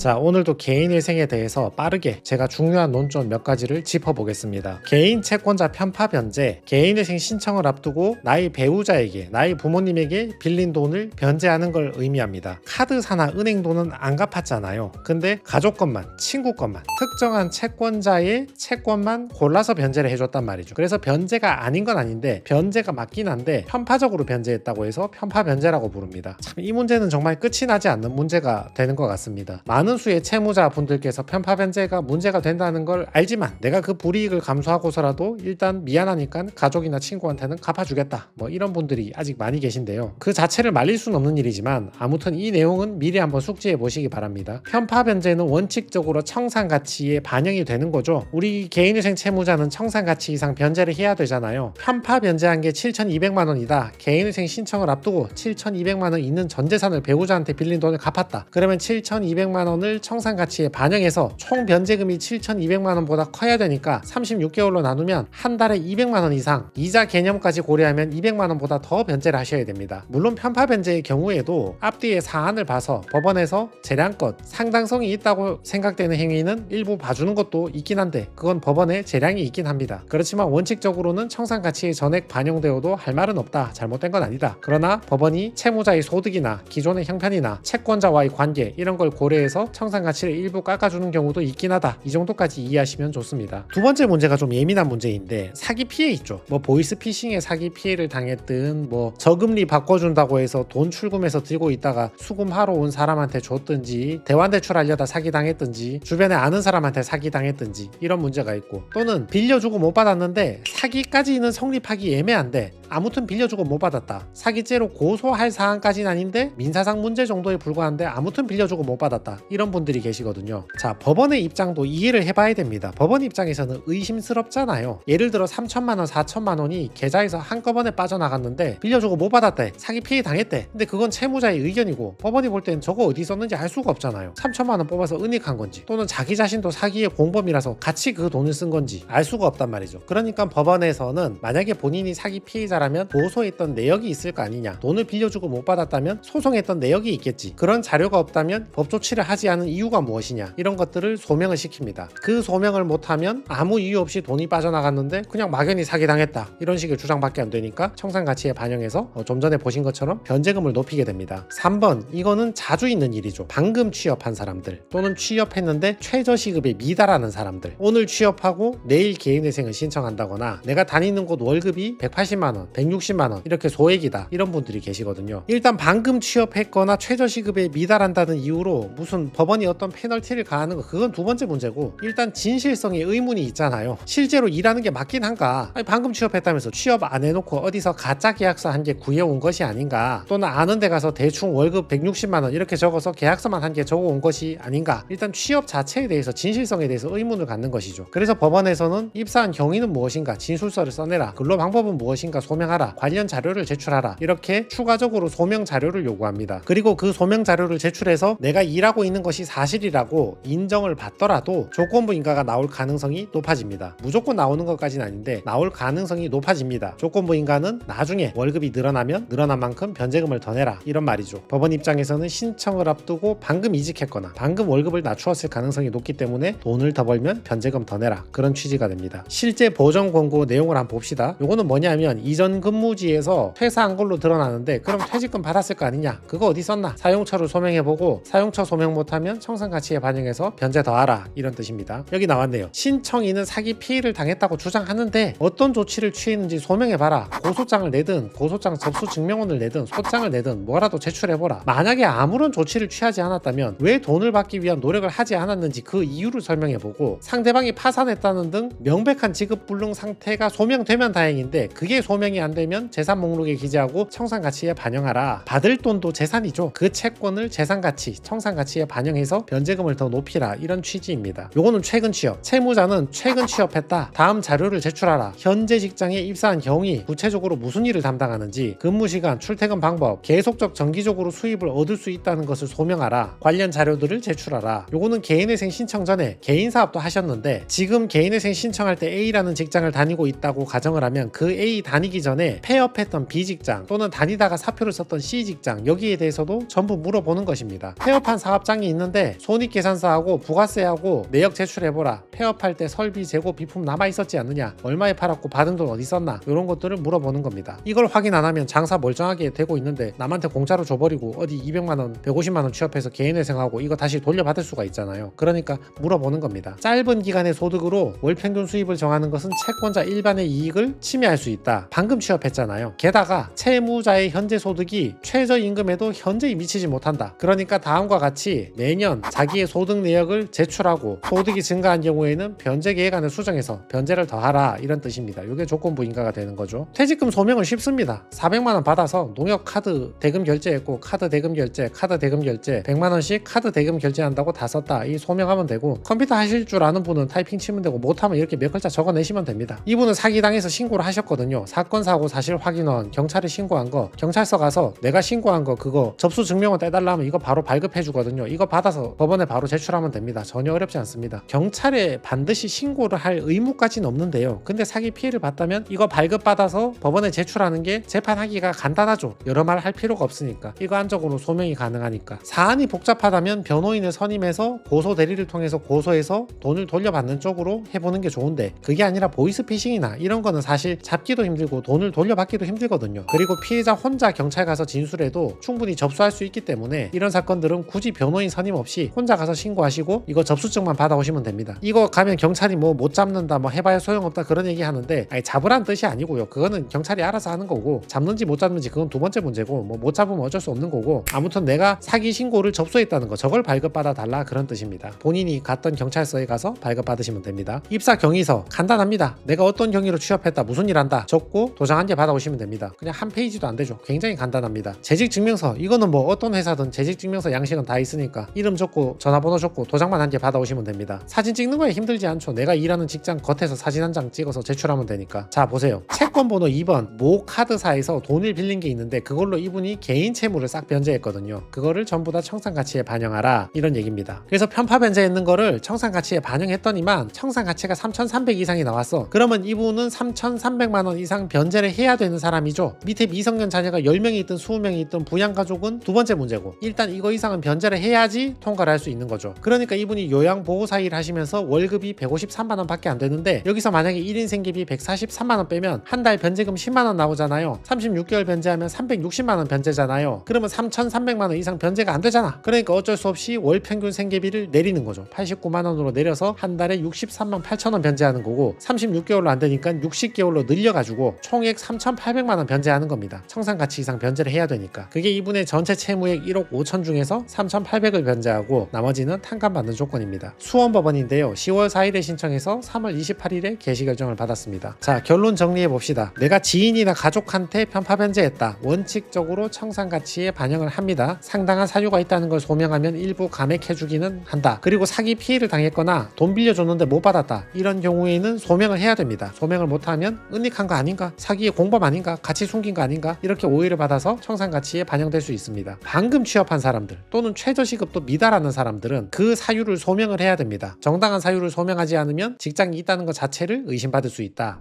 자, 오늘도 개인회생에 대해서 빠르게 제가 중요한 논점 몇 가지를 짚어보겠습니다. 개인 채권자 편파 변제, 개인회생 신청을 앞두고 나의 배우자에게, 나의 부모님에게 빌린 돈을 변제하는 걸 의미합니다. 카드사나 은행 돈은 안 갚았잖아요. 근데 가족 것만, 친구 것만, 특정한 채권자의 채권만 골라서 변제를 해줬단 말이죠. 그래서 변제가 아닌 건 아닌데 변제가 맞긴 한데 편파적으로 변제했다고 해서 편파 변제라고 부릅니다. 참, 이 문제는 정말 끝이 나지 않는 문제가 되는 것 같습니다. 많은 수의 채무자 분들께서 편파 변제가 문제가 된다는 걸 알지만 내가 그 불이익을 감수하고서라도 일단 미안하니까 가족이나 친구한테는 갚아주겠다, 뭐 이런 분들이 아직 많이 계신데요. 그 자체를 말릴 수는 없는 일이지만 아무튼 이 내용은 미리 한번 숙지해 보시기 바랍니다. 편파 변제는 원칙적으로 청산가치에 반영이 되는 거죠. 우리 개인회생 채무자는 청산가치 이상 변제를 해야 되잖아요. 편파 변제한 게 7,200만 원이다. 개인회생 신청을 앞두고 7,200만 원 있는 전 재산을 배우자한테 빌린 돈을 갚았다. 그러면 7,200만 원을 청산가치에 반영해서 총 변제금이 7,200만 원보다 커야 되니까 36개월로 나누면 한 달에 200만 원 이상, 이자 개념까지 고려하면 200만 원보다 더 변제를 하셔야 됩니다. 물론 편파 변제의 경우에도 앞뒤의 사안을 봐서 법원에서 재량껏 상당성이 있다고 생각되는 행위는 일부 봐주는 것도 있긴 한데 그건 법원에 재량이 있긴 합니다. 그렇지만 원칙적으로는 청산가치의 전액 반영되어도 할 말은 없다, 잘못된 건 아니다. 그러나 법원이 채무자의 소득이나 기존의 형편이나 채권자와의 관계 이런 걸 고려해서 청산가치를 일부 깎아주는 경우도 있긴 하다. 이 정도까지 이해하시면 좋습니다. 두 번째 문제가 좀 예민한 문제인데 사기 피해 있죠. 뭐 보이스피싱의 사기 피해를 당했든 뭐 저금리 바꿔준다고 해서 돈 출금해서 들고 있다가 수금하러 온 사람한테 줬든지 대환대출 하려다 사기당했든지 주변에 아는 사람한테 사기당했든지 이런 문제가 있고, 또는 빌려주고 못 받았는데 사기까지는 성립하기 애매한데 아무튼 빌려주고 못 받았다. 사기죄로 고소할 사안까지는 아닌데 민사상 문제 정도에 불과한데 아무튼 빌려주고 못 받았다. 이런 분들이 계시거든요. 자, 법원의 입장도 이해를 해봐야 됩니다. 법원 입장에서는 의심스럽잖아요. 예를 들어 3천만 원, 4천만 원이 계좌에서 한꺼번에 빠져나갔는데 빌려주고 못 받았대. 사기 피해 당했대. 근데 그건 채무자의 의견이고 법원이 볼 땐 저거 어디 썼는지 알 수가 없잖아요. 3천만 원 뽑아서 은닉한 건지 또는 자기 자신도 사기의 공범이라서 같이 그 돈을 쓴 건지 알 수가 없단 말이죠. 그러니까 법원에서는 만약에 본인이 사기 피해자라면 고소했던 내역이 있을 거 아니냐, 돈을 빌려주고 못 받았다면 소송했던 내역이 있겠지, 그런 자료가 없다면 법 조치를 하지 않은 이유가 무엇이냐, 이런 것들을 소명을 시킵니다. 그 소명을 못하면 아무 이유 없이 돈이 빠져나갔는데 그냥 막연히 사기당했다 이런 식의 주장밖에 안 되니까 청산가치에 반영해서 좀 전에 보신 것처럼 변제금을 높이게 됩니다. 3번, 이거는 자주 있는 일이죠. 방금 취업한 사람들 또는 취업했는데 최저시급에 미달하는 사람들, 오늘 취업하고 내일 개인회생을 신청한다거나 내가 다니는 곳 월급이 180만 원, 160만 원 이렇게 소액이다, 이런 분들이 계시거든요. 일단 방금 취업했거나 최저시급에 미달한다는 이유로 무슨 법원이 어떤 페널티를 가하는 거, 그건 두 번째 문제고, 일단 진실성에 의문이 있잖아요. 실제로 일하는 게 맞긴 한가? 아니, 방금 취업했다면서 취업 안 해놓고 어디서 가짜 계약서 한 개 구해온 것이 아닌가? 또는 아는 데 가서 대충 월급 160만 원 이렇게 적어서 계약서만 한 개 적어온 것이 아닌가? 일단 취업 자체에 대해서, 진실성에 대해서 의문을 갖는 것이죠. 그래서 법원에서는 입사한 경위는 무엇인가 진술서를 써내라, 근로 방법은 무엇인가 소명하라, 관련 자료를 제출하라, 이렇게 추가적으로 소명 자료를 요구합니다. 그리고 그 소명 자료를 제출해서 내가 일하고 있는 것이 사실이라고 인정을 받더라도 조건부 인가가 나올 가능성이 높아집니다. 무조건 나오는 것까지는 아닌데 나올 가능성이 높아집니다. 조건부 인가는 나중에 월급이 늘어나면 늘어난 만큼 변제금을 더 내라, 이런 말이죠. 법원 입장에서는 신청을 앞두고 방금 이직했거나 방금 월급을 낮추었을 가능성이 높기 때문에 돈을 더 벌면 변제금 더 내라, 그런 취지가 됩니다. 실제 보정 권고 내용을 한번 봅시다. 요거는 뭐냐면 이전 근무지에서 퇴사한 걸로 드러나는데 그럼 퇴직금 받았을 거 아니냐, 그거 어디 썼나, 사용처를 소명해보고 사용처 소명 못하면 청산가치에 반영해서 변제 더하라, 이런 뜻입니다. 여기 나왔네요. 신청인은 사기 피해를 당했다고 주장하는데 어떤 조치를 취했는지 소명해봐라. 고소장을 내든 고소장 접수 증명원을 내든 소장을 내든 뭐라도 제출해보라. 만약에 아무런 조치를 취하지 않았다면 왜 돈을 받기 위한 노력을 하지 않았는지 그 이유를 설명해보고, 상대방이 파산했다는 등 명백한 지급불능 상태가 소명되면 다행인데 그게 소명이 안 되면 재산 목록에 기재하고 청산가치에 반영하라. 받을 돈도 재산이죠. 그 채권을 재산가치, 청산가치에 반영해서 변제금을 더 높이라, 이런 취지입니다. 요거는 최근 취업, 채무자는 최근 취업했다, 다음 자료를 제출하라. 현재 직장에 입사한 경위, 구체적으로 무슨 일을 담당하는지, 근무시간, 출퇴근 방법, 계속적 정기적으로 수입을 얻을 수 있다는 것을 소명하라. 관련 자료들을 제출하라. 요거는 개인회생 신청 전에 개인사업도 하셨는데 지금 개인회생 신청할 때 A라는 직장을 다니고 있다고 가정을 하면 그 A 다니기 전에 폐업했던 B 직장 또는 다니다가 사표를 썼던 C 직장, 여기에 대해서도 전부 물어보는 것입니다. 폐업한 사업장이 있는데 손익계산서하고 부가세하고 내역 제출해보라, 폐업할 때 설비 재고 비품 남아있었지 않느냐, 얼마에 팔았고 받은 돈 어디 썼나, 이런 것들을 물어보는 겁니다. 이걸 확인 안 하면 장사 멀쩡하게 되고 있는데 남한테 공짜로 줘버리고 어디 200만원 150만원 취업해서 개인회생하고 이거 다시 돌려받을 수가 있잖아요. 그러니까 물어보는 겁니다. 짧은 기간의 소득으로 월평균 수입을 정하는 것은 채권자 일반의 이익을 침해할 수 있다. 방금 취업했잖아요. 게다가 채무자의 현재 소득이 최저임금에도 현저히 미치지 못한다. 그러니까 다음과 같이 매년 자기의 소득 내역을 제출하고 소득이 증가한 경우에는 변제 계획안을 수정해서 변제를 더하라, 이런 뜻입니다. 이게 조건부 인가가 되는 거죠. 퇴직금 소명은 쉽습니다. 400만원 받아서 농협 카드 대금 결제했고 카드 대금 결제, 카드 대금 결제 100만원씩 카드 대금 결제한다고 다 썼다, 이 소명하면 되고, 컴퓨터 하실 줄 아는 분은 타이핑 치면 되고 못하면 이렇게 몇 글자 적어내시면 됩니다. 이분은 사기당해서 신고를 하셨거든요. 사건 사고 사실 확인원 경찰에 신고한 거, 경찰서 가서 내가 신고한 거 그거 접수 증명원 떼달라 하면 이거 바로 발급해 주거든요. 이거 받아서 법원에 바로 제출하면 됩니다. 전혀 어렵지 않습니다. 경찰에 반드시 신고를 할 의무까지는 없는데요. 근데 사기 피해를 봤다면 이거 발급받아서 법원에 제출하는 게 재판하기가 간단하죠. 여러 말 할 필요가 없으니까. 이거 한적으로 소명이 가능하니까. 사안이 복잡하다면 변호인을 선임해서 고소 대리를 통해서 고소해서 돈을 돌려받는 쪽으로 해보는 게 좋은데, 그게 아니라 보이스피싱이나 이런 거는 사실 잡기도 힘들고 돈을 돌려받기도 힘들거든요. 그리고 피해자 혼자 경찰 가서 진술해도 충분히 접수할 수 있기 때문에 이런 사건들은 굳이 변호인 선임 없이 혼자 가서 신고하시고 이거 접수증만 받아오시면 됩니다. 이거 가면 경찰이 뭐 못 잡는다, 뭐 해봐야 소용없다, 그런 얘기 하는데, 아니 잡으란 뜻이 아니고요. 그거는 경찰이 알아서 하는 거고, 잡는지 못 잡는지 그건 두 번째 문제고, 뭐 못 잡으면 어쩔 수 없는 거고, 아무튼 내가 사기 신고를 접수했다는 거, 저걸 발급받아 달라, 그런 뜻입니다. 본인이 갔던 경찰서에 가서 발급받으시면 됩니다. 입사 경위서 간단합니다. 내가 어떤 경위로 취업했다, 무슨 일 한다 적고 도장 한 개 받아오시면 됩니다. 그냥 한 페이지도 안 되죠. 굉장히 간단합니다. 재직증명서, 이거는 뭐 어떤 회사든 재직증명서 양식은 다 있으니까 이름 적고 전화번호 적고 도장만 한 개 받아오시면 됩니다. 사진 찍는 거에 힘들지 않죠. 내가 일하는 직장 겉에서 사진 한 장 찍어서 제출하면 되니까. 자 보세요. 채권번호 2번 모 카드사에서 돈을 빌린 게 있는데 그걸로 이분이 개인 채무를 싹 변제했거든요. 그거를 전부 다 청산가치에 반영하라, 이런 얘기입니다. 그래서 편파 변제했는 거를 청산가치에 반영했더니만 청산가치가 3,300 이상이 나왔어. 그러면 이분은 3,300만원 이상 변제를 해야 되는 사람이죠. 밑에 미성년 자녀가 10명이 있든 20명이 있든 부양가족은 두 번째 문제고, 일단 이거 이상은 변제를 해야지 통과를 할 수 있는 거죠. 그러니까 이분이 요양보호사 일 하시면서 월급이 153만원 밖에 안 되는데, 여기서 만약에 1인 생계비 143만원 빼면 한 달 변제금 10만원 나오잖아요. 36개월 변제하면 360만원 변제잖아요. 그러면 3,300만원 이상 변제가 안 되잖아. 그러니까 어쩔 수 없이 월 평균 생계비를 내리는 거죠. 89만원으로 내려서 한 달에 63만 8천원 변제하는 거고, 36개월로 안 되니까 60개월로 늘려가지고 총액 3,800만원 변제하는 겁니다. 청산가치 이상 변제를 해야 되니까. 그게 이분의 전체 채무액 1억 5천 중에서 3,800을 변제하고 나머지는 탕감받는 조건입니다. 수원법원인데요. 10월 4일에 신청해서 3월 28일에 개시 결정을 받았습니다. 자, 결론 정리해 봅시다. 내가 지인이나 가족한테 편파 변제했다. 원칙적으로 청산가치에 반영을 합니다. 상당한 사유가 있다는 걸 소명하면 일부 감액해주기는 한다. 그리고 사기 피해를 당했거나 돈 빌려줬는데 못 받았다, 이런 경우에는 소명을 해야 됩니다. 소명을 못하면 은닉한 거 아닌가, 사기의 공범 아닌가, 같이 숨긴 거 아닌가, 이렇게 오해를 받아서 청산가치에 반영될 수 있습니다. 방금 취업한 사람들 또는 최저시급도 미달하는 사람들은 그 사유를 소명을 해야 됩니다. 정당한 사유를 소명하지 않으면 직장이 있다는 것 자체를 의심받을 수 있다.